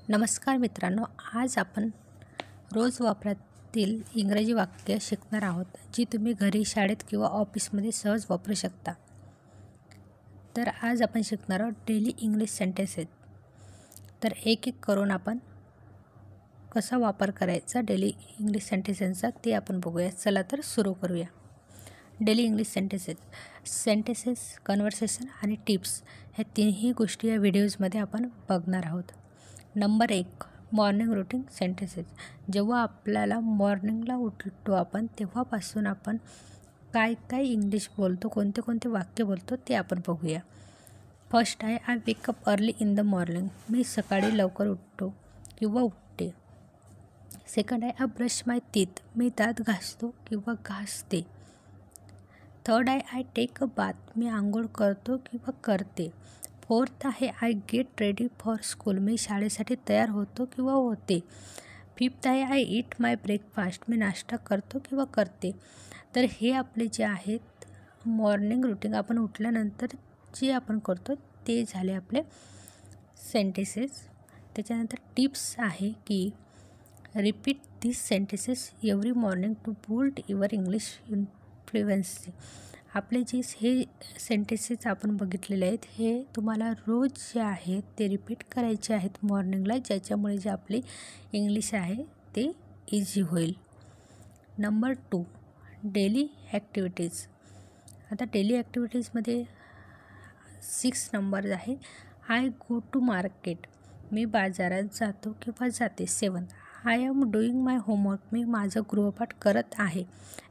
नमस्कार मित्रांनो, आज आपण रोज वापरातील इंग्रजी वाक्य शिकणार आहोत, जी तुम्ही घरी, शाळेत किंवा ऑफिसमध्ये सहज वापरू शकता. तर आज आपण शिकणार आहोत डेली इंग्लिश सेंटेन्सेस. तर एक एक करून आपण कसा वापर करायचा डेली इंग्लिश सेंटेन्सेसचा ते आपण बघूया. चला तर सुरू करूया. डेली इंग्लिश सेंटेन्सेस, कन्व्हर्सेशन आणि टिप्स ह्या तिन्ही गोष्टी या व्हिडिओजमध्ये आपण बघणार आहोत. Number 1, morning routine sentences. जेव्हा आपल्याला मॉर्निंगला उठतो आपण तेव्हापासून आपण काय काय इंग्लिश बोलतो, कोणते कोणते वाक्य बोलतो ते आपण बघूया. फर्स्ट आहे, I wake up early in the morning. मी सकाळी लवकर उठतो किंवा उठते. सेकंड आहे, आय ब्रश माय टीथ. मी दात घासतो किंवा घासते. थर्ड आहे, आय टेक अ बाथ. मी आंघोळ करतो किंवा करते. फोर्थ आहे, I get ready for school. मी शाळेसाठी तयार होतो किंवा होते. फिफ्थ आहे, आय ईट माय ब्रेकफास्ट. मी नाश्ता करतो किंवा करते. तर हे आपले जे आहेत मॉर्निंग रुटीन, आपण उठल्यानंतर जे आपण करतो ते झाले आपले सेंटेन्सेस. त्याच्यानंतर टिप्स आहे की repeat this sentences every morning to build your English fluency. आपले जे हे सेंटेन्सेस आपण बघितलेले आहेत हे तुम्हाला रोज जे आहेत ते रिपीट करायचे आहेत मॉर्निंगला, ज्याच्यामुळे जे आपली इंग्लिश आहे ते इझी होईल. Number 2, daily activities. आता डेली ॲक्टिव्हिटीजमध्ये 6 नंबर आहे, आय गो टू मार्केट. मी बाजारात जातो किंवा जाते. 7, I am doing my homework. मी माझं गृहपाठ करत आहे.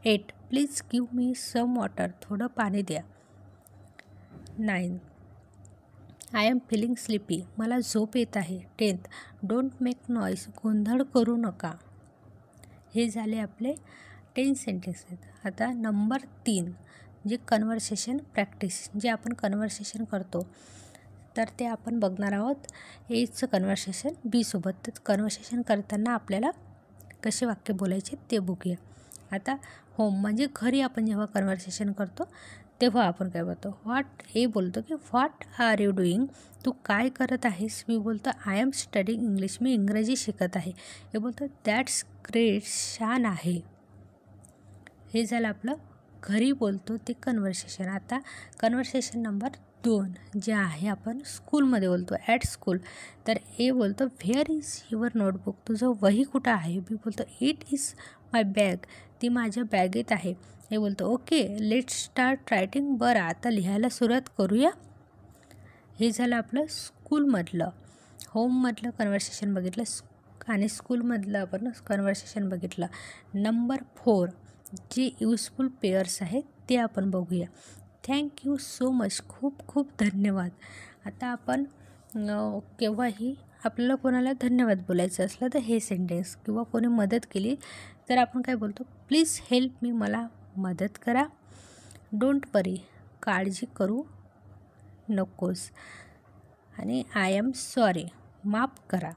8, please give me some water. थोडं पाणी द्या. 9, आय एम फीलिंग स्लीपी. मला झोप येत आहे. 10, डोंट मेक नॉईज. गोंधळ करू नका. हे झाले आपले 10 सेंटेन्सेस. आता नंबर 3, जे कन्व्हर्सेशन प्रॅक्टिस, जे आपण कन्व्हर्सेशन करतो तर ते आपण बघणार आहोत. एचं कन्व्हर्सेशन बी सोबत. तर कन्व्हर्सेशन करताना आपल्याला कसे वाक्य बोलायचे ते बघूया. आता होम म्हणजे घरी आपण जेव्हा कन्व्हर्सेशन करतो तेव्हा आपण काय बोलतो. ए बोलतो की व्हॉट आर यू डुईंग. तू काय करत आहेस. मी बोलतो आय एम स्टडिंग इंग्लिश. मी इंग्रजी शिकत आहे. हे बोलतो दॅट्स ग्रेट. छान आहे. हे झालं आपलं घरी बोलतो ते कन्व्हर्सेशन. आता कन्व्हर्सेशन नंबर 2 जे आहे आपण स्कूलमध्ये बोलतो, ॲट स्कूल. तर ए बोलतो व्हेअर इज युअर नोटबुक. तुझं वही कुठं आहे. बी बोलतो इट इज माय बॅग. ती माझ्या बॅगेत आहे. हे बोलतो ओके लेट्स स्टार्ट रायटिंग. बरं आता लिहायला सुरुवात करूया. हे झालं आपलं स्कूलमधलं. होममधलं कन्व्हर्सेशन बघितलं आणि स्कूलमधलं आपण कन्व्हर्सेशन बघितलं. नंबर 4, जे युजफुल पेअर्स आहेत ते आपण बघूया. Thank you so much. खूप खूप धन्यवाद. आता आपण केव्हाही आपल्याला कोणाला धन्यवाद बोलायचं असलं तर हे सेंटेन्स, किंवा कोणी मदत केली तर आपण काय बोलतो, प्लीज हेल्प मी. मला मदत करा. Don't worry. काळजी करू नकोस. आणि आय एम सॉरी. माफ करा.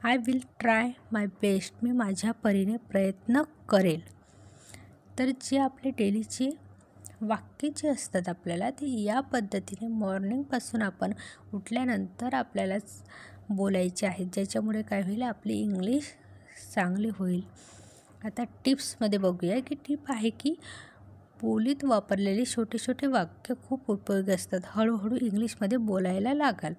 I will try my best. मी माझ्या परीने प्रयत्न करेल. तर जे आपले डेलीचे वाक्य जे असतात आपल्याला ते या पद्धतीने मॉर्निंगपासून आपण उठल्यानंतर आपल्यालाच बोलायचे आहेत, ज्याच्यामुळे काय होईल आपली इंग्लिश चांगली होईल. आता टिप्समध्ये बघूया की टिप आहे की बोलीत वापरलेले छोटे छोटे वाक्य खूप उपयोगी असतात. हळूहळू इंग्लिशमध्ये बोलायला लागाल.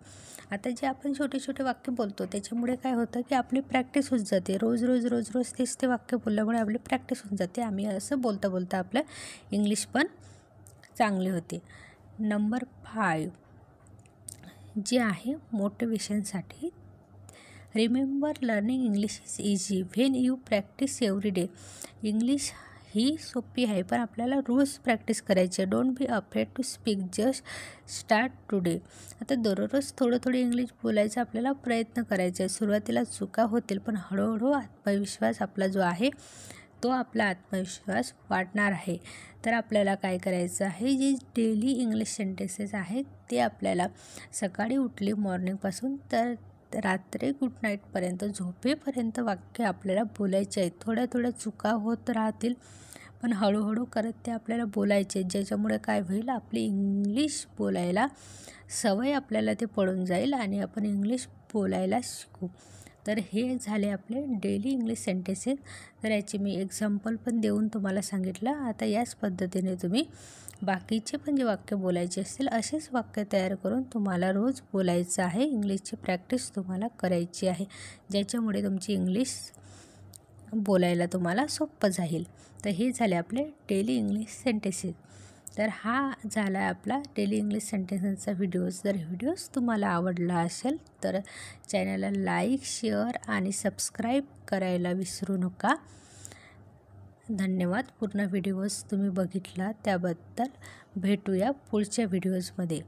आता जे आपण छोटे छोटे वाक्य बोलतो त्याच्यामुळे काय होतं की आपली प्रॅक्टिस होत जाते. रोज रोज रोज रोज तेच ते वाक्य बोलल्यामुळे आपली प्रॅक्टिस होत जाते. आम्ही असं बोलता बोलता आपलं इंग्लिश पण चांगली होते. नंबर 5 जे आहे मोटिवेशनसाठी, remember learning English is easy when you practice every day. English ही सोपी आहे पण आपल्याला रोज प्रॅक्टिस करायची आहे. Don't be afraid to speak. Just start today. आता दररोज थोडं थोडं इंग्लिश बोलायचा आपल्याला प्रयत्न करायचा आहे. सुरुवातीला चुका होतील पण हळूहळू आत्मविश्वास आपला जो आहे तो आपला आत्मविश्वास वाढणार आहे. तर आपल्याला काय करायचं आहे, जे डेली इंग्लिश सेंटेन्सेस आहेत ते आपल्याला सकाळी उठली मॉर्निंगपासून तर रात्री गुड नाईटपर्यंत, झोपेपर्यंत वाक्य आपल्याला बोलायचे आहेत. थोड्या थोड्या चुका होत राहतील पण हळूहळू करत ते आपल्याला बोलायचे, ज्याच्यामुळे काय होईल आपली इंग्लिश बोलायला सवय आपल्याला ते पडून जाईल आणि आपण इंग्लिश बोलायला शिकू. तर हे झाले आपले डेली इंग्लिश सेंटेन्सेस. तर याचे मी एक्झाम्पल पण देऊन तुम्हाला सांगितलं. आता याच पद्धतीने तुम्ही बाकीचे पण जे वाक्य बोलायचे असतील असेच वाक्य तयार करून तुम्हाला रोज बोलायचं आहे. इंग्लिशची प्रॅक्टिस तुम्हाला करायची आहे, ज्याच्यामुळे तुमची इंग्लिश बोलायला तुम्हाला सोपं जाईल. तर हे झाले आपले डेली इंग्लिश सेंटेन्सेस. तर हा झाला आपला डेली इंग्लिश सेंटेन्सेसचा व्हिडिओज. जर व्हिडिओज तुम्हाला आवडला असेल तर चॅनलला लाईक, शेअर आणि सबस्क्राईब करायला विसरू नका. धन्यवाद. पूर्ण व्हिडिओज तुम्ही बघितला त्याबद्दल. भेटूया पुढच्या व्हिडिओजमध्ये.